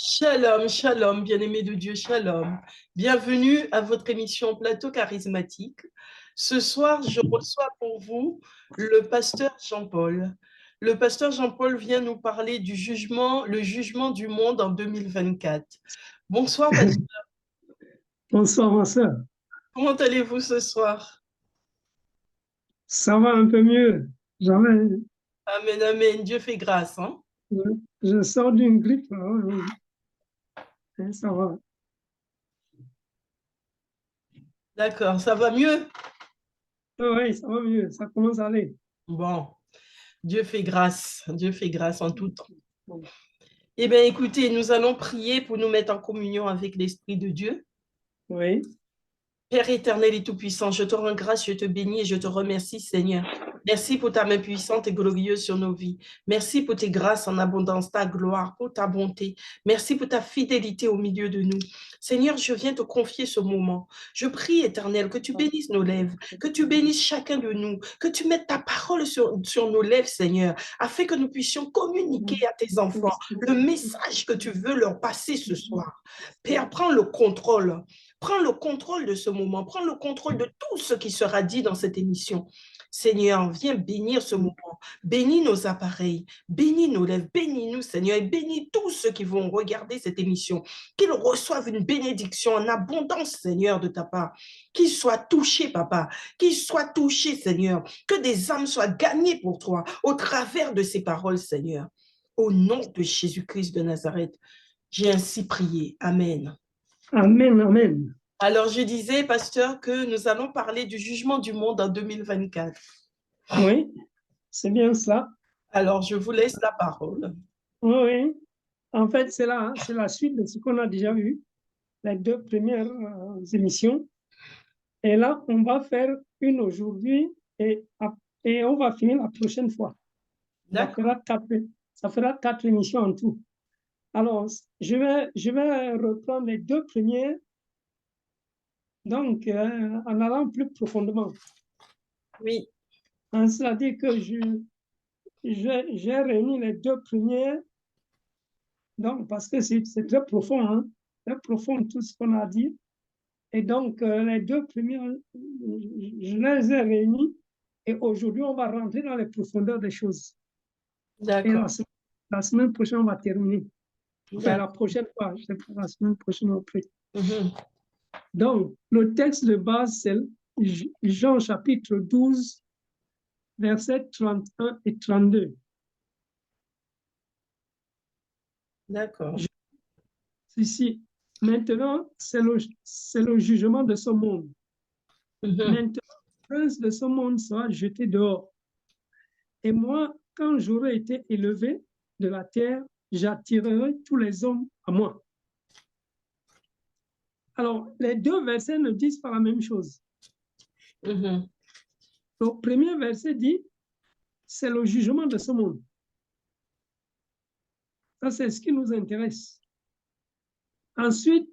Shalom, shalom, bien-aimés de Dieu, shalom. Bienvenue à votre émission Plateau Charismatique. Ce soir, je reçois pour vous le pasteur Jean-Paul. Le pasteur Jean-Paul vient nous parler du jugement, le jugement du monde en 2024. Bonsoir, pasteur. Bonsoir, ma soeur. Comment allez-vous ce soir? Ça va un peu mieux. J'avais, Amen, amen. Dieu fait grâce, hein? je sors d'une grippe, là, oui. Et ça va. D'accord, ça va mieux? Oui, ça va mieux. Ça commence à aller. Bon, Dieu fait grâce. Dieu fait grâce en tout temps. Eh bien, écoutez, nous allons prier pour nous mettre en communion avec l'Esprit de Dieu. Oui. Père éternel et tout-puissant, je te rends grâce, je te bénis et je te remercie, Seigneur. Merci pour ta main puissante et glorieuse sur nos vies. Merci pour tes grâces en abondance, ta gloire, pour ta bonté. Merci pour ta fidélité au milieu de nous. Seigneur, je viens te confier ce moment. Je prie, éternel, que tu bénisses nos lèvres, que tu bénisses chacun de nous, que tu mettes ta parole sur nos lèvres, Seigneur, afin que nous puissions communiquer à tes enfants le message que tu veux leur passer ce soir. Père, prends le contrôle. Prends le contrôle de ce moment, prends le contrôle de tout ce qui sera dit dans cette émission. Seigneur, viens bénir ce moment, bénis nos appareils, bénis nos lèvres, bénis-nous, Seigneur, et bénis tous ceux qui vont regarder cette émission, qu'ils reçoivent une bénédiction en abondance, Seigneur, de ta part, qu'ils soient touchés, Papa, qu'ils soient touchés, Seigneur, que des âmes soient gagnées pour toi au travers de ces paroles, Seigneur. Au nom de Jésus-Christ de Nazareth, j'ai ainsi prié. Amen. Amen, amen. Alors, je disais, pasteur, que nous allons parler du jugement du monde en 2024. Oui, c'est bien cela. Alors, je vous laisse la parole. Oui, oui. En fait, c'est la suite de ce qu'on a déjà vu, les deux premières émissions. Et là, on va faire une aujourd'hui et on va finir la prochaine fois. D'accord. Ça fera quatre émissions en tout. Alors, je vais reprendre les deux premières, donc en allant plus profondément. Oui. C'est-à-dire que j'ai réuni les deux premières, donc, parce que c'est très profond, hein, très profond tout ce qu'on a dit. Et donc, les deux premières, je les ai réunies et aujourd'hui, on va rentrer dans les profondeurs des choses. Et D'accord. la semaine prochaine, on va terminer. Enfin, la D'accord. prochaine fois, je sais pas, la semaine prochaine après. Mhm. Donc, le texte de base, c'est Jean chapitre 12, versets 31 et 32. D'accord. Ici, maintenant, c'est le jugement de ce monde. Mhm. Maintenant, le prince de ce monde sera jeté dehors. Et moi, quand j'aurai été élevé de la terre, j'attirerai tous les hommes à moi. Alors, les deux versets ne disent pas la même chose. Mhm. Le premier verset dit, c'est le jugement de ce monde. Ça, c'est ce qui nous intéresse. Ensuite,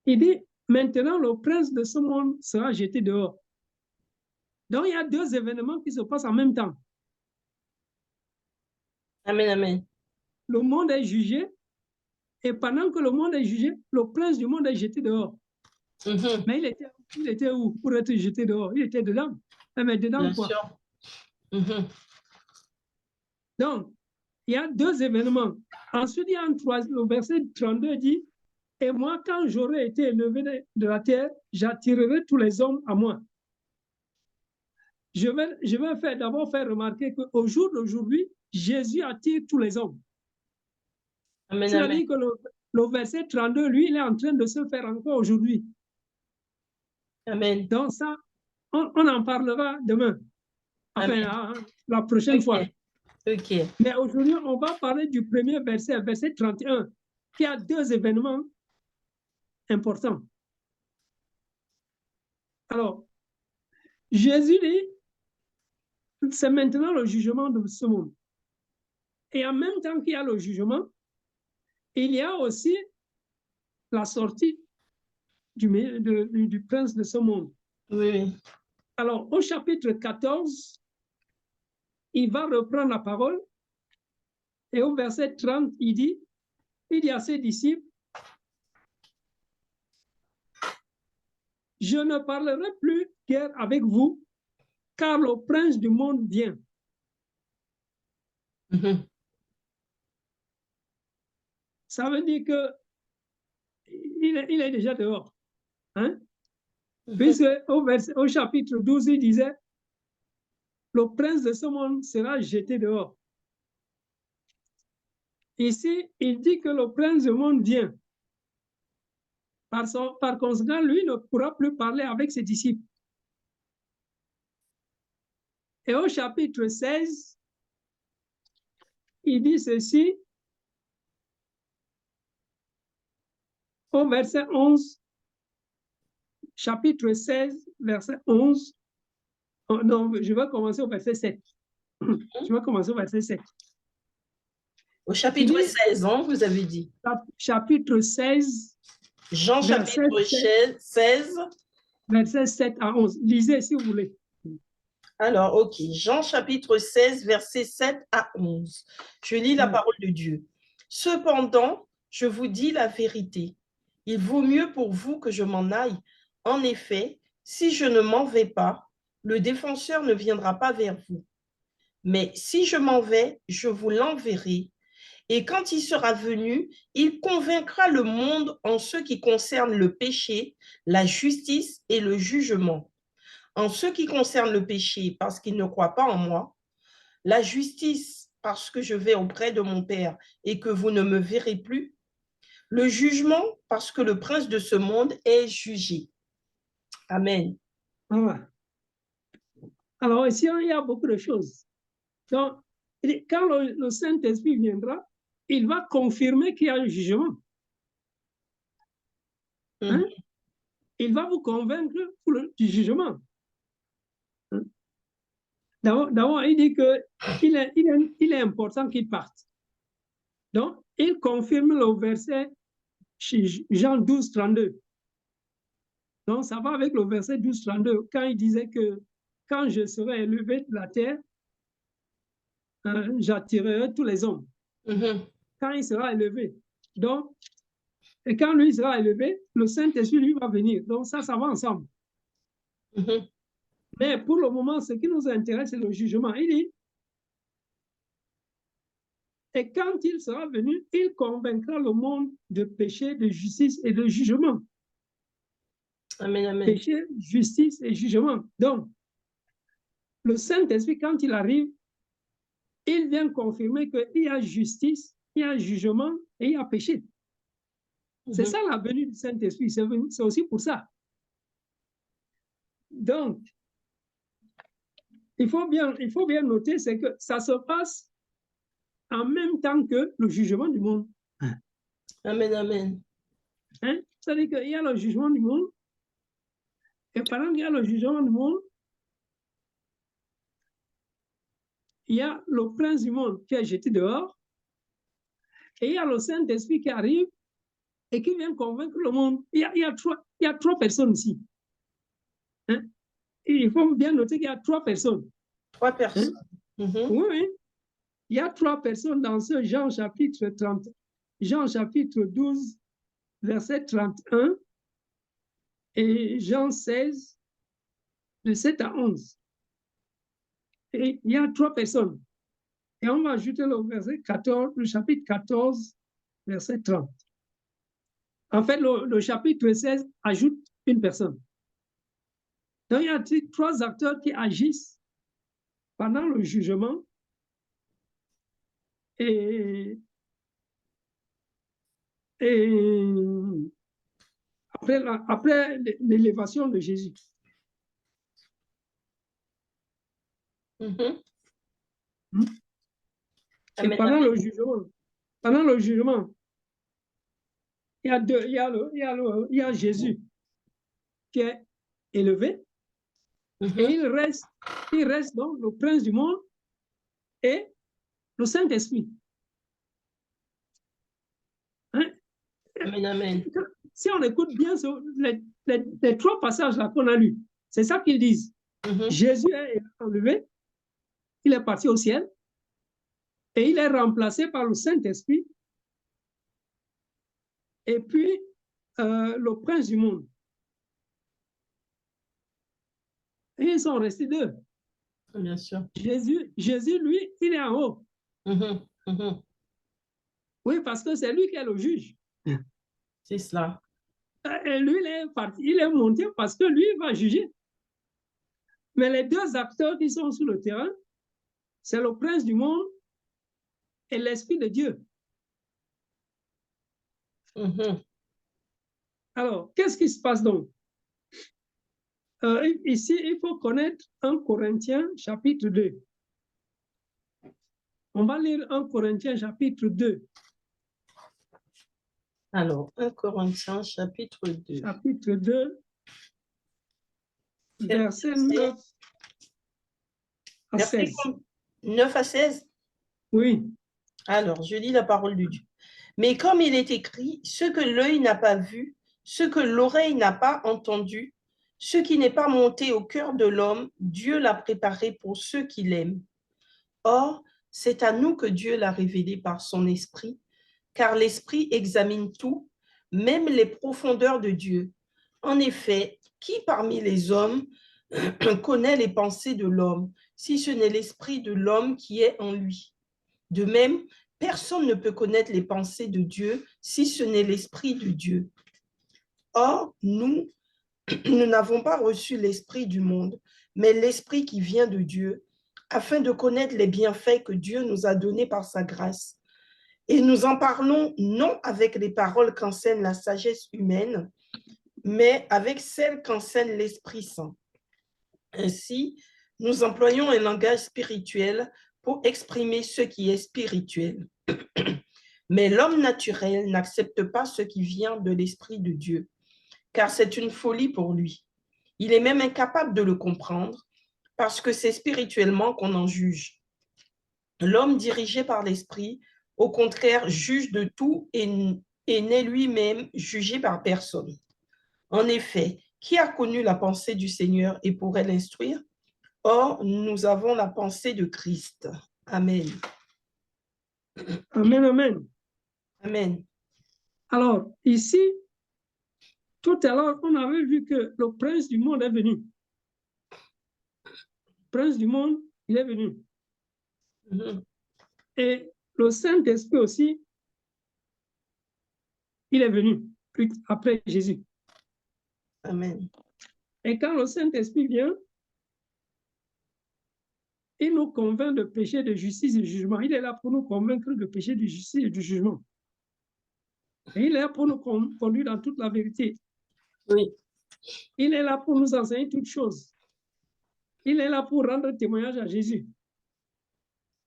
il dit, maintenant, le prince de ce monde sera jeté dehors. Donc, il y a deux événements qui se passent en même temps. Amen, amen. Le monde est jugé, et pendant que le monde est jugé, le prince du monde est jeté dehors. Mhm. Mais il était où pour être jeté dehors? Il était dedans. Mais dedans Bien quoi? sûr. Mhm. Donc, il y a deux événements. Ensuite, il y a le verset 32 dit, et moi, quand j'aurai été élevé de la terre, j'attirerai tous les hommes à moi. Je vais d'abord faire remarquer qu'au jour d'aujourd'hui, Jésus attire tous les hommes. Amen, amen. C'est-à-dire que le verset 32, lui, il est en train de se faire encore aujourd'hui. Amen. Donc ça, on en parlera demain, Amen. enfin la prochaine fois. OK. OK. Mais aujourd'hui, on va parler du premier verset, verset 31, qui a deux événements importants. Alors, Jésus dit, c'est maintenant le jugement de ce monde. Et en même temps qu'il y a le jugement, il y a aussi la sortie du prince de ce monde. Oui, oui. Alors, au chapitre 14, il va reprendre la parole et au verset 30, il dit, il dit à ses disciples, je ne parlerai plus guère avec vous, car le prince du monde vient. Ça veut dire que il est déjà dehors. Hein? Puisque au chapitre 12, il disait, le prince de ce monde sera jeté dehors. Ici, il dit que le prince du monde vient. Par conséquent, lui ne pourra plus parler avec ses disciples. Et au chapitre 16, il dit ceci, au verset 11, chapitre 16, verset 11. Oh, non, je vais commencer au verset 7. Je vais commencer au verset 7. Au chapitre 16, hein, vous avez dit. Chapitre 16. Jean chapitre 16. Verset 7 à 11. Lisez si vous voulez. Alors, ok. Jean chapitre 16, verset 7 à 11. Je lis la parole de Dieu. Cependant, je vous dis la vérité. Il vaut mieux pour vous que je m'en aille. En effet, si je ne m'en vais pas, le défenseur ne viendra pas vers vous. Mais si je m'en vais, je vous l'enverrai. Et quand il sera venu, il convaincra le monde en ce qui concerne le péché, la justice et le jugement. En ce qui concerne le péché, parce qu'il ne croit pas en moi, la justice, parce que je vais auprès de mon Père et que vous ne me verrez plus, le jugement, parce que le prince de ce monde est jugé. Amen. Alors ici, il y a beaucoup de choses. Donc, quand le Saint-Esprit viendra, il va confirmer qu'il y a un jugement. Hein? Il va vous convaincre du jugement. Hein? D'abord, il dit qu'il est important qu'il parte. Donc, il confirme le verset Jean 12, 32. Donc, ça va avec le verset 12, 32, quand il disait que quand je serai élevé de la terre, j'attirerai tous les hommes. Quand il sera élevé. Donc, et quand lui sera élevé, le Saint-Esprit lui va venir. Donc, ça va ensemble. Mais pour le moment, ce qui nous intéresse, c'est le jugement. Il dit, et quand il sera venu, il convaincra le monde de péché, de justice et de jugement. Amen, amen. Péché, justice et jugement. Donc, le Saint-Esprit, quand il arrive, il vient confirmer qu'il y a justice, il y a jugement et il y a péché. C'est ça la venue du Saint-Esprit, c'est aussi pour ça. Donc, il faut bien noter, c'est que ça se passe en même temps que le jugement du monde. Amen, amen. Hein? C'est-à-dire qu'il y a le jugement du monde, et pendant qu'il y a le jugement du monde, il y a le prince du monde qui est jeté dehors, et il y a le Saint-Esprit qui arrive et qui vient convaincre le monde. Il y a trois personnes ici. Hein? Il faut bien noter qu'il y a trois personnes. Trois personnes. Hein? Oui. Il y a trois personnes dans ce Jean chapitre 30, Jean chapitre 12, verset 31 et Jean 16, de 7 à 11. Et il y a trois personnes. Et on va ajouter le chapitre 14, verset 30. En fait, le chapitre 16 ajoute une personne. Donc, il y a trois acteurs qui agissent pendant le jugement et après l'élévation de Jésus. Et pendant le jugement, il y a Jésus qui est élevé et il reste donc le prince du monde et le Saint-Esprit. Hein? Amen, amen. Si on écoute bien les trois passages là qu'on a lus, c'est ça qu'ils disent. Jésus est enlevé, il est parti au ciel et il est remplacé par le Saint-Esprit et puis le prince du monde. Et ils sont restés deux. Bien sûr. Jésus, lui, il est en haut. Oui, parce que c'est lui qui est le juge. C'est cela. Et lui, il est monté parce que lui, il va juger. Mais les deux acteurs qui sont sur le terrain, c'est le prince du monde et l'Esprit de Dieu. Alors, qu'est-ce qui se passe donc? Ici, il faut connaître 1 Corinthiens chapitre 2. On va lire 1 Corinthiens chapitre 2. Alors, 1 Corinthiens chapitre 2. Chapitre 2, verset 9 à 16. 9 à 16? Oui. Alors, je lis la parole de Dieu. Mais comme il est écrit, ce que l'œil n'a pas vu, ce que l'oreille n'a pas entendu, ce qui n'est pas monté au cœur de l'homme, Dieu l'a préparé pour ceux qui l'aiment. Or, c'est à nous que Dieu l'a révélé par son esprit, car l'esprit examine tout, même les profondeurs de Dieu. En effet, qui parmi les hommes connaît les pensées de l'homme, si ce n'est l'esprit de l'homme qui est en lui? De même, personne ne peut connaître les pensées de Dieu si ce n'est l'esprit de Dieu. Or, nous n'avons pas reçu l'esprit du monde, mais l'esprit qui vient de Dieu, afin de connaître les bienfaits que Dieu nous a donnés par sa grâce. Et nous en parlons non avec les paroles qu'enseigne la sagesse humaine, mais avec celles qu'enseigne l'Esprit Saint. Ainsi, nous employons un langage spirituel pour exprimer ce qui est spirituel. Mais l'homme naturel n'accepte pas ce qui vient de l'Esprit de Dieu, car c'est une folie pour lui. Il est même incapable de le comprendre, parce que c'est spirituellement qu'on en juge. L'homme dirigé par l'Esprit, au contraire, juge de tout et n'est lui-même jugé par personne. En effet, qui a connu la pensée du Seigneur et pourrait l'instruire? Or, nous avons la pensée de Christ. Amen. Amen, amen. Amen. Alors, ici, tout à l'heure, on avait vu que le prince du monde est venu. Le prince du monde, il est venu. Et le Saint-Esprit aussi, il est venu après Jésus. Amen. Et quand le Saint-Esprit vient, il nous convainc de péché, de justice et de jugement. Il est là pour nous convaincre de péché, de justice et de jugement. Et il est là pour nous conduire dans toute la vérité. Oui. Il est là pour nous enseigner toutes choses. Il est là pour rendre témoignage à Jésus.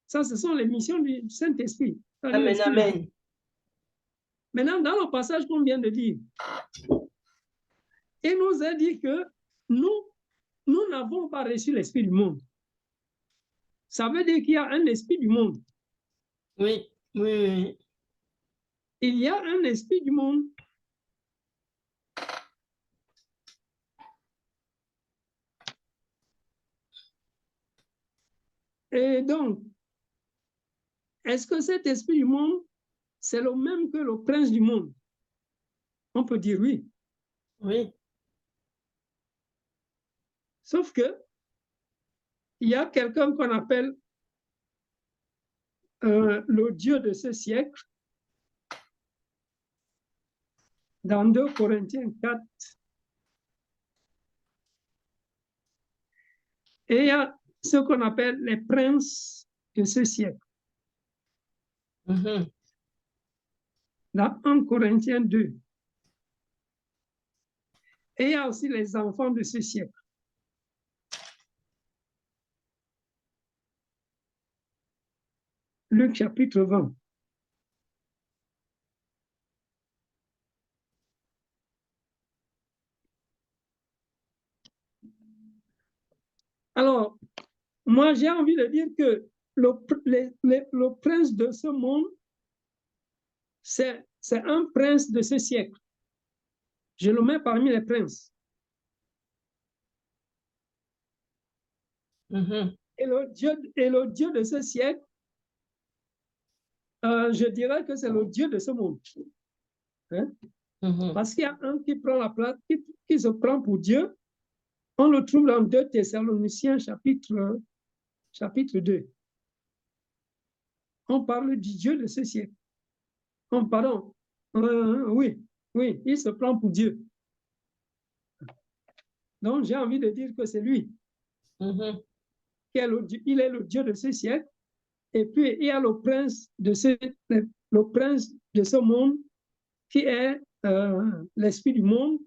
Ça, ce sont les missions du Saint-Esprit. Amen, amen. Maintenant, dans le passage qu'on vient de lire, il nous a dit que nous n'avons pas reçu l'esprit du monde. Ça veut dire qu'il y a un esprit du monde. Oui, oui, oui. Il y a un esprit du monde. Et donc, est-ce que cet esprit du monde, c'est le même que le prince du monde? On peut dire oui. Oui. Sauf que, il y a quelqu'un qu'on appelle le Dieu de ce siècle, dans 2 Corinthiens 4. Et il y a ce qu'on appelle les princes de ce siècle. Dans 1 Corinthiens 2. Et il y a aussi les enfants de ce siècle. Luc chapitre 20. Alors, moi, j'ai envie de dire que le prince de ce monde, c'est un prince de ce siècle. Je le mets parmi les princes. Et le Dieu de ce siècle, je dirais que c'est le Dieu de ce monde. Hein? Parce qu'il y a un qui prend la place, qui se prend pour Dieu. On le trouve dans 2 Thessaloniciens, chapitre 2. On parle du Dieu de ce siècle. Pardon. Oui, il se prend pour Dieu. Donc, j'ai envie de dire que c'est lui. Il est le Dieu de ce siècle. Et puis, il y a le prince de ce monde qui est l'esprit du monde,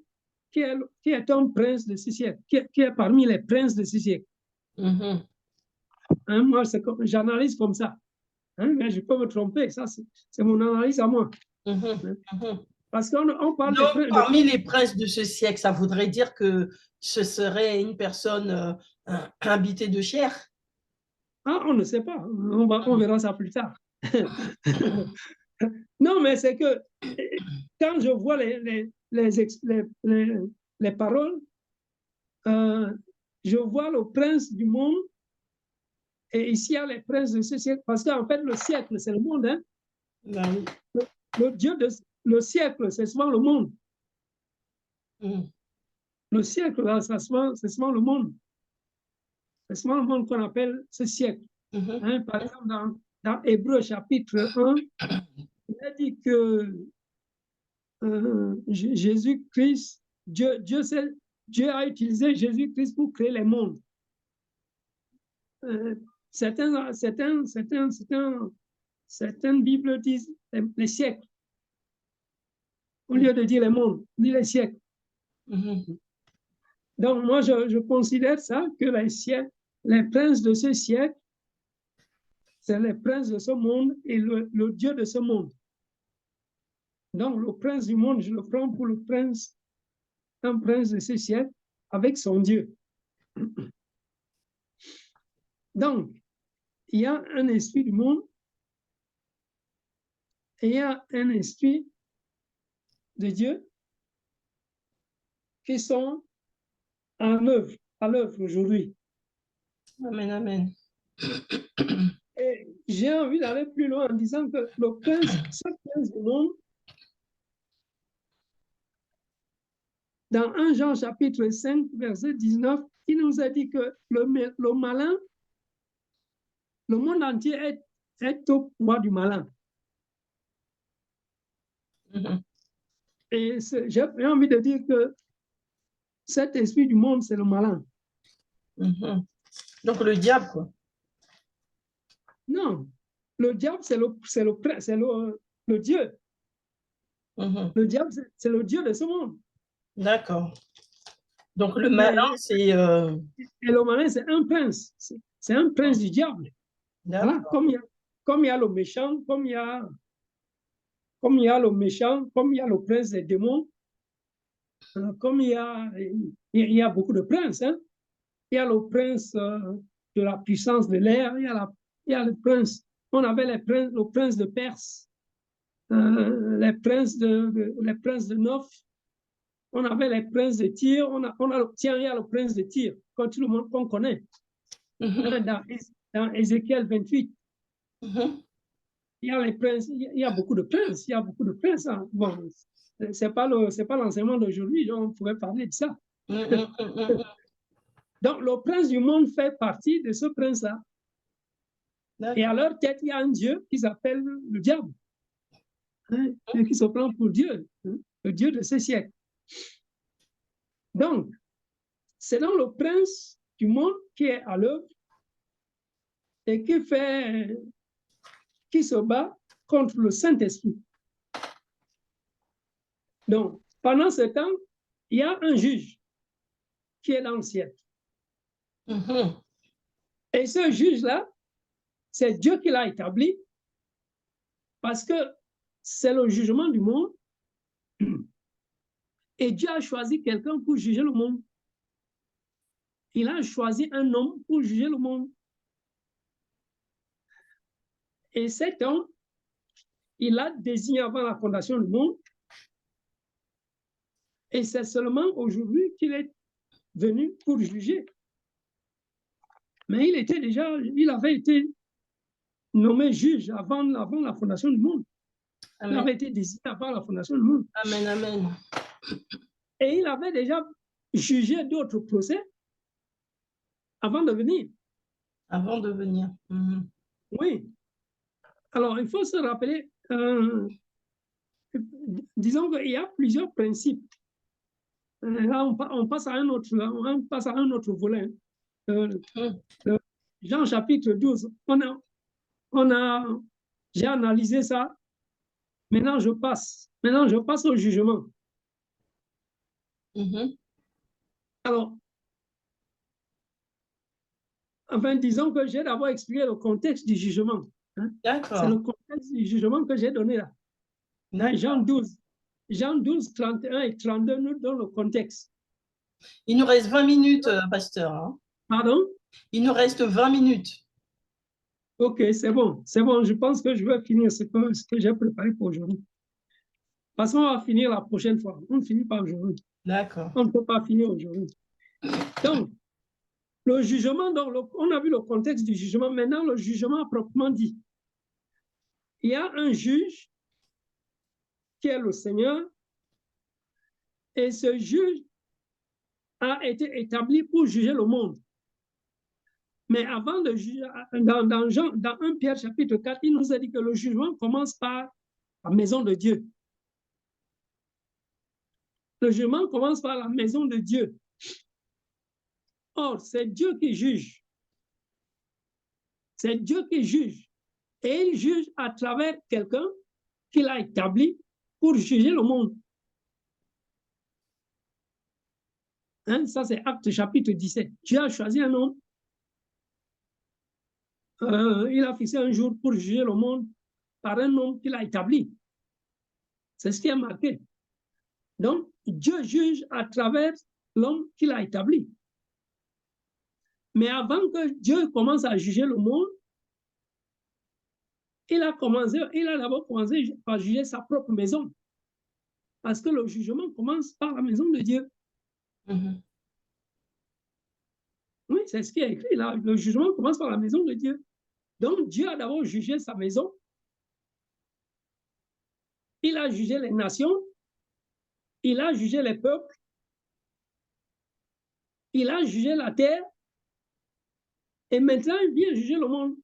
qui est un prince de ce siècle, qui est parmi les princes de ce siècle. Hein, moi, j'analyse comme ça. Hein, mais je peux me tromper, ça c'est mon analyse à moi. Parce qu'on parle donc, parmi les princes de ce siècle, ça voudrait dire que ce serait une personne habitée de chair? Ah, on ne sait pas, on verra ça plus tard. Non, mais c'est que quand je vois les paroles, je vois le prince du monde, et ici il y a les princes de ce siècle, parce qu'en fait le siècle c'est le monde. Hein? Ben oui. Le siècle c'est souvent le monde. Le siècle, là, c'est souvent le monde. C'est souvent le monde qu'on appelle ce siècle. Hein? Par exemple, dans Hébreux chapitre 1, il a dit que Jésus-Christ, Dieu a utilisé Jésus-Christ pour créer les mondes. Certaines Bibles disent les siècles. Au lieu de dire les mondes, on dit les siècles. Donc, moi, je considère ça que les princes de ce siècle, c'est les princes de ce monde et le Dieu de ce monde. Donc, le prince du monde, je le prends pour un prince de ce siècle avec son Dieu. Donc, il y a un esprit du monde et il y a un esprit de Dieu qui sont à l'œuvre aujourd'hui. Amen, amen. Et j'ai envie d'aller plus loin en disant que ce prince du monde, dans 1 Jean chapitre 5, verset 19, il nous a dit que le malin, le monde entier est au pouvoir du malin. Et j'ai envie de dire que cet esprit du monde, c'est le malin. Donc le diable, quoi. Non, le diable, c'est le Dieu. Le diable, c'est le Dieu de ce monde. D'accord. Donc le malin, c'est... Et le malin, c'est un prince. C'est un prince du diable. Voilà, comme il y a le méchant, comme il y a le méchant, comme il y a le prince des démons, comme il y a beaucoup de princes. Hein? Il y a le prince de la puissance de l'air, il y a le prince, on avait le prince de Perse, les princes de Noph, on avait les princes de Tyr, tiens, il y a le prince de Tyr, quand tout le monde qu'on connaît, dans Ézéchiel 28. Il y a les princes, il y a beaucoup de princes, Hein. Bon, c'est pas l'enseignement d'aujourd'hui, on pourrait parler de ça. Donc, le prince du monde fait partie de ce prince-là. Et à leur tête, il y a un Dieu qui s'appelle le diable, hein, et qui se prend pour Dieu, hein, le Dieu de ce siècle. Donc, c'est donc le prince du monde qui est à l'œuvre et qui se bat contre le Saint-Esprit. Donc, pendant ce temps, il y a un juge qui est dans le ciel. Et ce juge-là, c'est Dieu qui l'a établi parce que c'est le jugement du monde. Et Dieu a choisi quelqu'un pour juger le monde. Il a choisi un homme pour juger le monde. Et cet homme, il l'a désigné avant la fondation du monde. Et c'est seulement aujourd'hui qu'il est venu pour juger. Mais il avait été nommé juge avant la fondation du monde. qui Amen. avait été décidé par la fondation du monde. Amen, amen. Et il avait déjà jugé d'autres procès avant de venir. Avant de venir. Mhm. Oui. Alors, il faut se rappeler, disons qu'il y a plusieurs principes. Là, on passe à un autre volet. Jean chapitre 12, j'ai analysé ça. Maintenant, je passe au jugement. Mhm. Alors, enfin, disons que j'ai d'abord expliqué le contexte du jugement. Hein. C'est le D'accord. contexte du jugement que j'ai donné là. Dans Jean 12, 31 et 32 nous donne le contexte. Il nous reste 20 minutes, pasteur. Hein. Pardon? Il nous reste 20 minutes. Ok, c'est bon. Je pense que je vais finir ce que j'ai préparé pour aujourd'hui. Parce qu'on va finir la prochaine fois. On ne finit pas aujourd'hui. D'accord. On ne peut pas finir aujourd'hui. Donc, le jugement, on a vu le contexte du jugement. Maintenant, le jugement proprement dit. Il y a un juge qui est le Seigneur, et ce juge a été établi pour juger le monde. Mais avant de juger, dans 1 Pierre chapitre 4, il nous a dit que le jugement commence par la maison de Dieu. Le jugement commence par la maison de Dieu. Or, c'est Dieu qui juge. C'est Dieu qui juge. Et il juge à travers quelqu'un qu'il a établi pour juger le monde. Hein, ça, c'est Acte chapitre 17. Dieu a choisi un homme. Il a fixé un jour pour juger le monde par un homme qu'il a établi. C'est ce qui est marqué. Donc, Dieu juge à travers l'homme qu'il a établi. Mais avant que Dieu commence à juger le monde, il a d'abord commencé par juger sa propre maison. Parce que le jugement commence par la maison de Dieu. Mhm. Oui, c'est ce qui est écrit là. Le jugement commence par la maison de Dieu. Donc, Dieu a d'abord jugé sa maison. Il a jugé les nations. Il a jugé les peuples. Il a jugé la terre. Et maintenant, il vient juger le monde.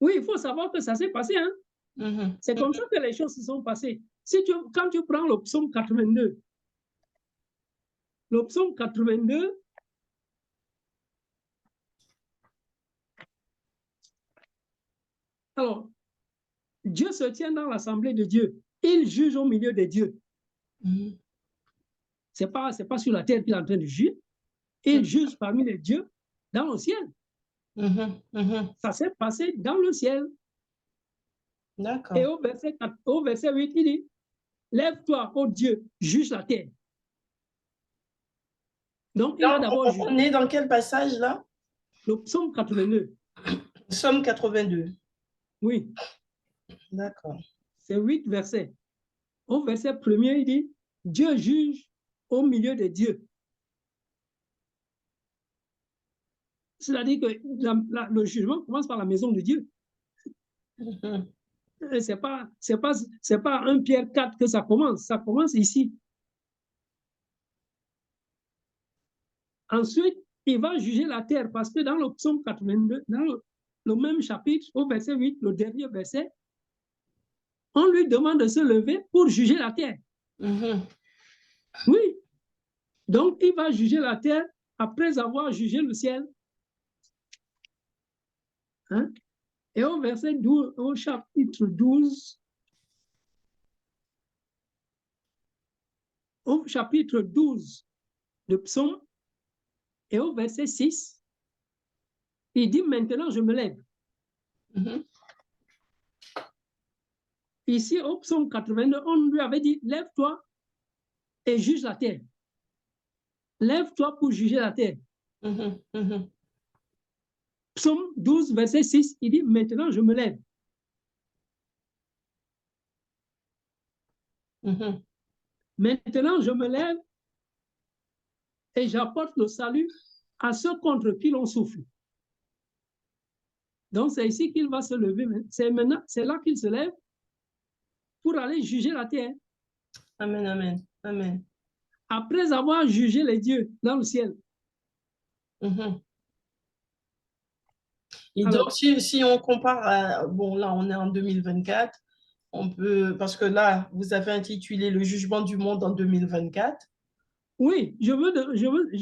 Oui, il faut savoir que ça s'est passé. Hein? Mhm. C'est comme ça que les choses se sont passées. Quand tu prends le psaume 82, le psaume 82, alors, Dieu se tient dans l'assemblée de Dieu. Il juge au milieu des dieux. Mhm. Ce n'est pas sur la terre qu'il est en train de juger. Il juge parmi les dieux dans le ciel. Mhm. Mhm. Ça s'est passé dans le ciel. D'accord. Et au verset 8, il dit, lève-toi, ô Dieu, juge la terre. Donc, il a d'abord jugé. On est dans quel passage là? Le psaume 82. Somme 82. Oui. D'accord. C'est 8 versets. Au verset 1er, il dit, Dieu juge au milieu des dieux. C'est-à-dire que le jugement commence par la maison de Dieu. Mhm. C'est pas 1 Pierre 4 que ça commence ici. Ensuite, il va juger la terre parce que dans le psaume 82, dans le même chapitre, au verset 8, le dernier verset, on lui demande de se lever pour juger la terre. Mhm. Oui. Donc, il va juger la terre après avoir jugé le ciel. Hein? Et au verset 12, au chapitre 12, au chapitre 12 de Psaume, et au verset 6, il dit, maintenant je me lève. Mhm. Ici, au Psaume 82, on lui avait dit, lève-toi et juge la terre. Lève-toi pour juger la terre. Mhm. Mhm. Psaume 12, verset 6, il dit, maintenant je me lève. Mhm. Maintenant je me lève et j'apporte le salut à ceux contre qui l'on souffle. Donc c'est ici qu'il va se lever. C'est là qu'il se lève pour aller juger la terre. Amen, amen, amen. Après avoir jugé les dieux dans le ciel. Et Alors, donc, si on compare à, bon, là, on est en 2024, on peut, parce que là, vous avez intitulé Le jugement du monde en 2024. oui,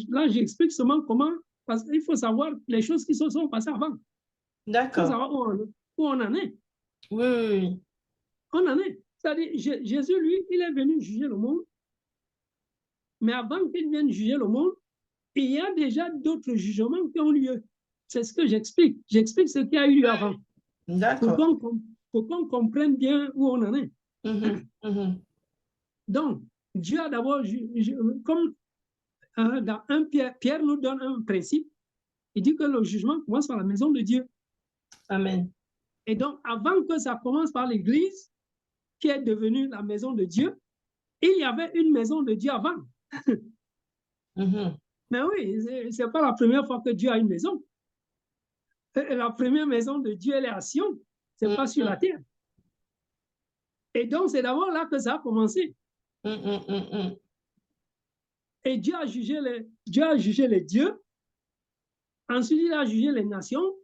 là, j'explique seulement comment, parce qu'il faut savoir les choses qui se sont passées avant. Il faut D'accord. savoir où on en est. Oui, oui, oui. On en est. C'est-à-dire, Jésus, lui, il est venu juger le monde, mais avant qu'il vienne juger le monde, il y a déjà d'autres jugements qui ont lieu. C'est ce que j'explique. J'explique ce qui a eu lieu avant. D'accord. Pour qu'on comprenne bien où on en est. Donc, Dieu a d'abord, comme dans Pierre nous donne un principe, il dit que le jugement commence par la maison de Dieu. Amen. Et donc, avant que ça commence par l'Église, qui est devenue la maison de Dieu, il y avait une maison de Dieu avant. Mais oui, ce n'est pas la première fois que Dieu a une maison. La première maison de Dieu, elle est à Sion. Ce n'est pas sur la terre. Et donc, c'est d'abord là que ça a commencé. Et Dieu a jugé les dieux. Ensuite, il a jugé les nations.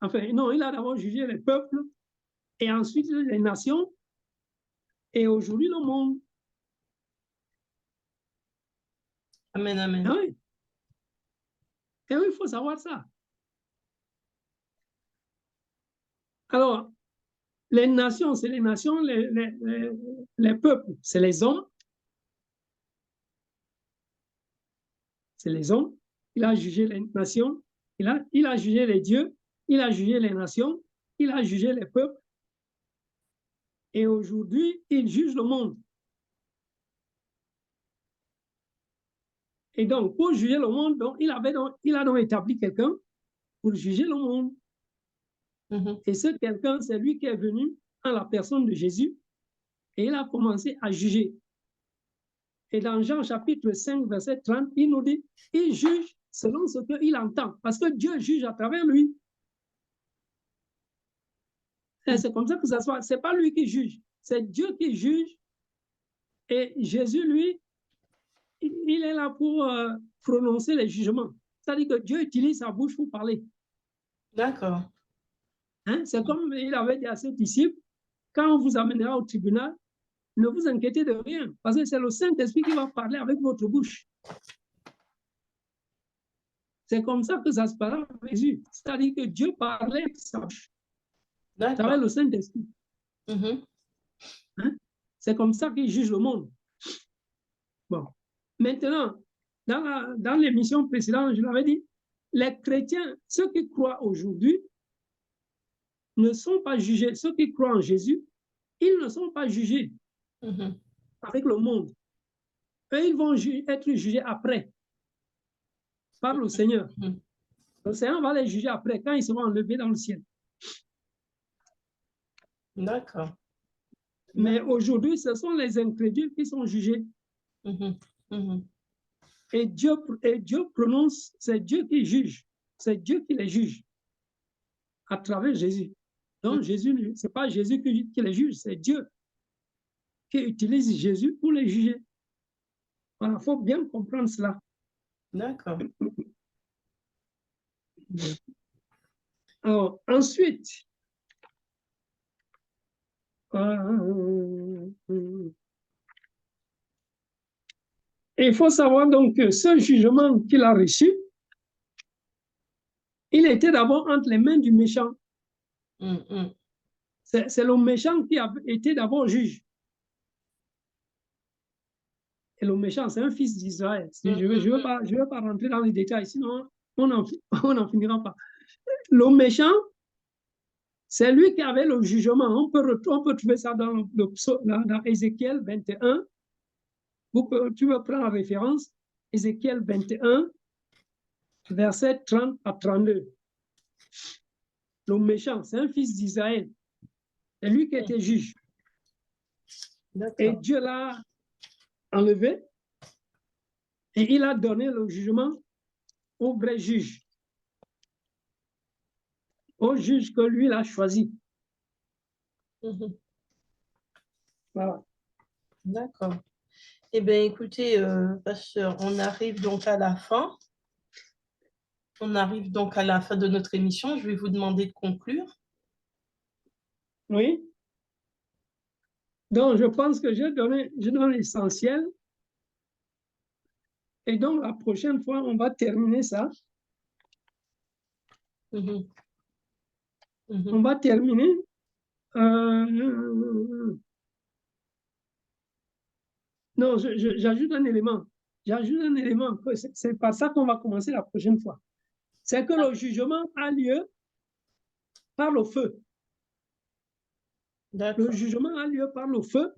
Enfin, non, il a d'abord jugé les peuples. Et ensuite, les nations. Et aujourd'hui, le monde. Amen, amen. Ah oui. Et oui, il faut savoir ça. Alors, les nations, c'est les nations, les peuples, c'est les hommes. C'est les hommes. Il a jugé les nations, il a jugé les dieux, il a jugé les nations, il a jugé les peuples. Et aujourd'hui, il juge le monde. Et donc, pour juger le monde, donc, il a donc établi quelqu'un pour juger le monde. Et ce quelqu'un, c'est lui qui est venu en la personne de Jésus et il a commencé à juger. Et dans Jean chapitre 5, verset 30, il nous dit, il juge selon ce qu'il entend, parce que Dieu juge à travers lui. Et c'est comme ça que ça se passe. Ce n'est pas lui qui juge, c'est Dieu qui juge. Et Jésus, lui, il est là pour prononcer les jugements. C'est-à-dire que Dieu utilise sa bouche pour parler. D'accord. Hein? C'est comme il avait dit à ses disciples, quand on vous amènera au tribunal, ne vous inquiétez de rien, parce que c'est le Saint-Esprit qui va parler avec votre bouche. C'est comme ça que ça se passe avec Jésus. C'est-à-dire que Dieu parlait avec sa bouche. À travers le Saint-Esprit. Hein? C'est comme ça qu'il juge le monde. Bon. Maintenant, dans l'émission précédente, je l'avais dit, les chrétiens, ceux qui croient aujourd'hui, ne sont pas jugés. Ceux qui croient en Jésus, ils ne sont pas jugés avec le monde. Eux, ils vont être jugés après par le Seigneur. Le Seigneur va les juger après, quand ils seront enlevés dans le ciel. D'accord. Mais aujourd'hui, ce sont les incrédules qui sont jugés. Et Dieu prononce, c'est Dieu qui juge. C'est Dieu qui les juge à travers Jésus. Donc, Jésus, ce n'est pas Jésus qui les juge, c'est Dieu qui utilise Jésus pour les juger. Il faut bien comprendre cela. D'accord. Alors, ensuite, il faut savoir donc que ce jugement qu'il a reçu, il était d'abord entre les mains du méchant. C'est le méchant qui a été d'abord juge. Et le méchant, c'est un fils d'Israël. Je ne veux pas rentrer dans les détails, sinon on n'en finira pas. Le méchant, c'est lui qui avait le jugement. On peut trouver ça dans Ézéchiel 21. Tu veux prendre la référence, Ézéchiel 21, verset 30 à 32. Le méchant, c'est un fils d'Israël. C'est lui qui était juge. Et Dieu l'a enlevé et il a donné le jugement au vrai juge. Au juge que lui, il a choisi. Voilà. D'accord. Eh bien, écoutez, pasteur, on arrive donc à la fin. On arrive donc à la fin de notre émission. Je vais vous demander de conclure. Oui. Donc, je pense que je donne l'essentiel. Et donc, la prochaine fois, on va terminer ça. Mhm. Mhm. On va terminer. Non, j'ajoute un élément. J'ajoute un élément. C'est par ça qu'on va commencer la prochaine fois. C'est que le jugement a lieu par le feu. Le D'accord. jugement a lieu par le feu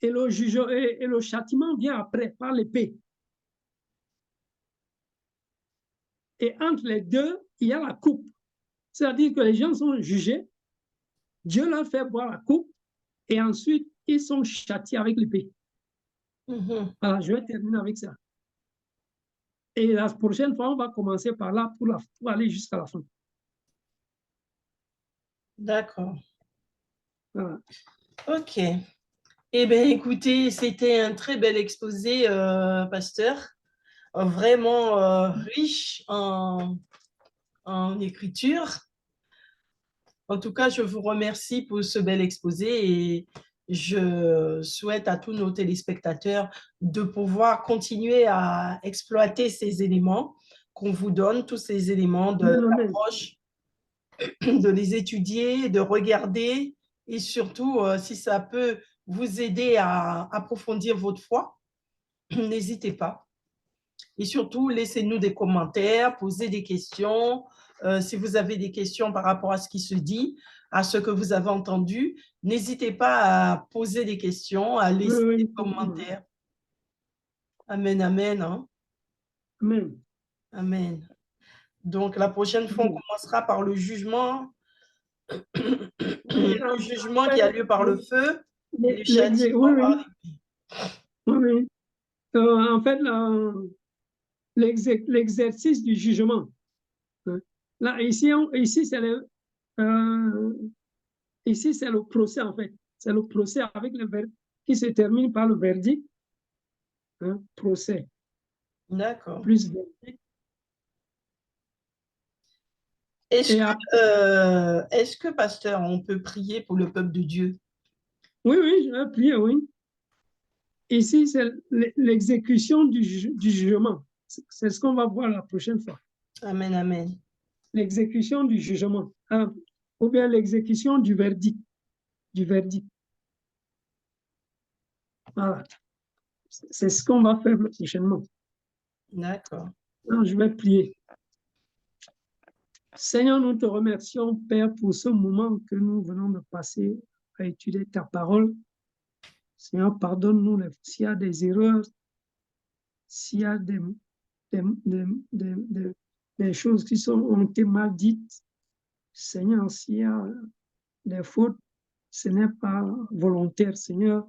et le châtiment vient après, par l'épée. Et entre les deux, il y a la coupe. C'est-à-dire que les gens sont jugés, Dieu leur fait boire la coupe et ensuite ils sont châtiés avec l'épée. Mhm. Voilà, je vais terminer avec ça. Et la prochaine fois, on va commencer par là pour aller jusqu'à la fin. D'accord. Voilà. OK. Eh bien, écoutez, c'était un très bel exposé, pasteur. Vraiment riche en écriture. En tout cas, je vous remercie pour ce bel exposé et je souhaite à tous nos téléspectateurs de pouvoir continuer à exploiter ces éléments qu'on vous donne, tous ces éléments d'approche, de les étudier, de regarder et surtout, si ça peut vous aider à approfondir votre foi, n'hésitez pas. Et surtout, laissez-nous des commentaires, posez des questions. Si vous avez des questions par rapport à ce qui se dit, à ce que vous avez entendu, n'hésitez pas à poser des questions, à laisser des commentaires. Amen, amen. Hein? Amen. Amen. Donc, la prochaine fois, on commencera par le jugement, le jugement qui a lieu par le feu et le châtiment par l'épée. Oui. En fait, l'exercice du jugement. Là, ici c'est le procès, en fait. C'est le procès avec le verdict qui se termine par le verdict. Procès. D'accord. Plus verdict. Est-ce que, pasteur, on peut prier pour le peuple de Dieu? Oui, je vais prier, oui. Ici, c'est l'exécution du jugement. C'est ce qu'on va voir la prochaine fois. Amen, amen. L'exécution du jugement. Ou bien l'exécution du verdict. Voilà. C'est ce qu'on va faire prochainement. D'accord. Je vais prier. Seigneur, nous te remercions, Père, pour ce moment que nous venons de passer à étudier ta parole. Seigneur, pardonne-nous s'il y a des erreurs, s'il y a des choses qui ont été mal dites. Seigneur, s'il y a des fautes, ce n'est pas volontaire, Seigneur,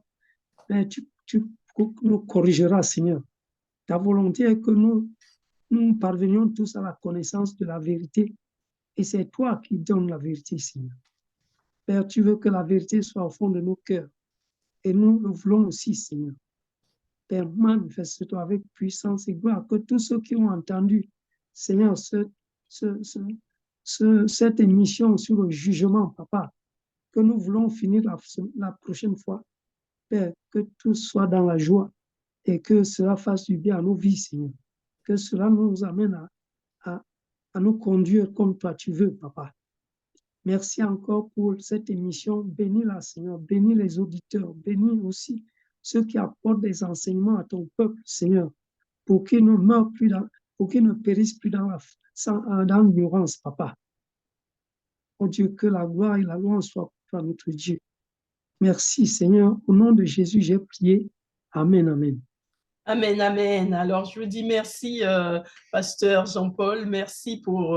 mais tu nous corrigeras, Seigneur. Ta volonté est que nous parvenions tous à la connaissance de la vérité. Et c'est toi qui donnes la vérité, Seigneur. Père, tu veux que la vérité soit au fond de nos cœurs. Et nous le voulons aussi, Seigneur. Père, manifeste-toi avec puissance et gloire, que tous ceux qui ont entendu, Seigneur, cette émission sur le jugement, Papa, que nous voulons finir la prochaine fois, Père, que tout soit dans la joie et que cela fasse du bien à nos vies, Seigneur. Que cela nous amène à nous conduire comme toi tu veux, Papa. Merci encore pour cette émission. Bénis-la, Seigneur. Bénis les auditeurs. Bénis aussi ceux qui apportent des enseignements à ton peuple, Seigneur, pour qu'ils ne meurent plus, pour qu'ils ne périssent plus dans l'ignorance, Papa. Oh Dieu, que la gloire et la louange soient pour notre Dieu. Merci, Seigneur. Au nom de Jésus, j'ai prié. Amen, amen. Amen, amen. Alors, je vous dis merci, pasteur Jean-Paul. Merci pour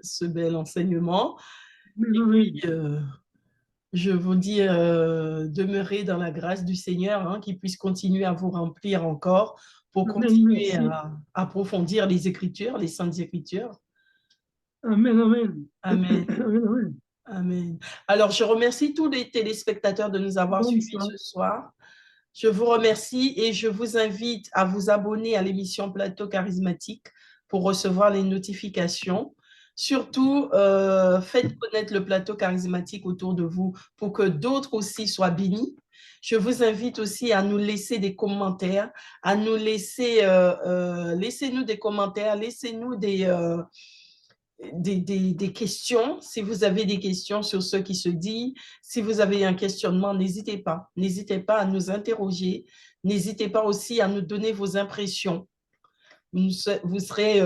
ce bel enseignement. Amen. Et puis, je vous dis, demeurez dans la grâce du Seigneur, hein, qu'il puisse continuer à vous remplir encore pour continuer à approfondir les Écritures, les Saintes Écritures. Amen, amen. Amen. Amen, amen. Amen. Alors, je remercie tous les téléspectateurs de nous avoir Bonne suivis soirée. ce soir. Je vous remercie et je vous invite à vous abonner à l'émission Plateau Charismatique pour recevoir les notifications. Surtout, faites connaître le Plateau Charismatique autour de vous pour que d'autres aussi soient bénis. Je vous invite aussi à nous laisser des commentaires, à nous laisser, laissez-nous des commentaires, laissez-nous des questions. Si vous avez des questions sur ce qui se dit, si vous avez un questionnement, n'hésitez pas. N'hésitez pas à nous interroger. N'hésitez pas aussi à nous donner vos impressions. Vous serez...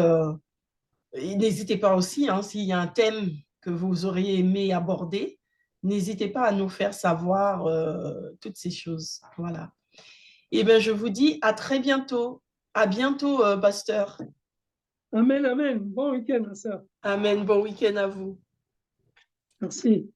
n'hésitez pas aussi, hein, s'il y a un thème que vous auriez aimé aborder, n'hésitez pas à nous faire savoir toutes ces choses. Voilà. Et bien, je vous dis à très bientôt. À bientôt, pasteur. Amen, amen. Bon week-end, ma soeur. Amen. Bon week-end à vous. Merci.